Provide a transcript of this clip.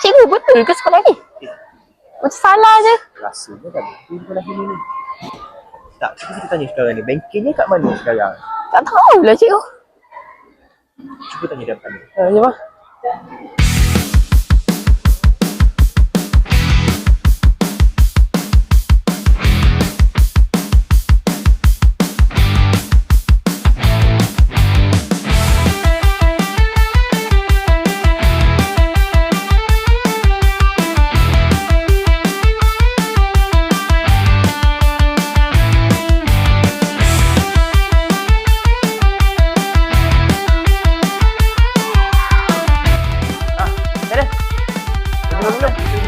Cikgu betul ke sekolah ni? Macam salah je. Rasanya dah betul sekolah sini ni. Tak, kita tanya sekarang ni. Bengkelnya kat mana sekarang? Tak tahulah cikgu. Cuba tanya depan ni. Jom lah. Dah. Tunggu.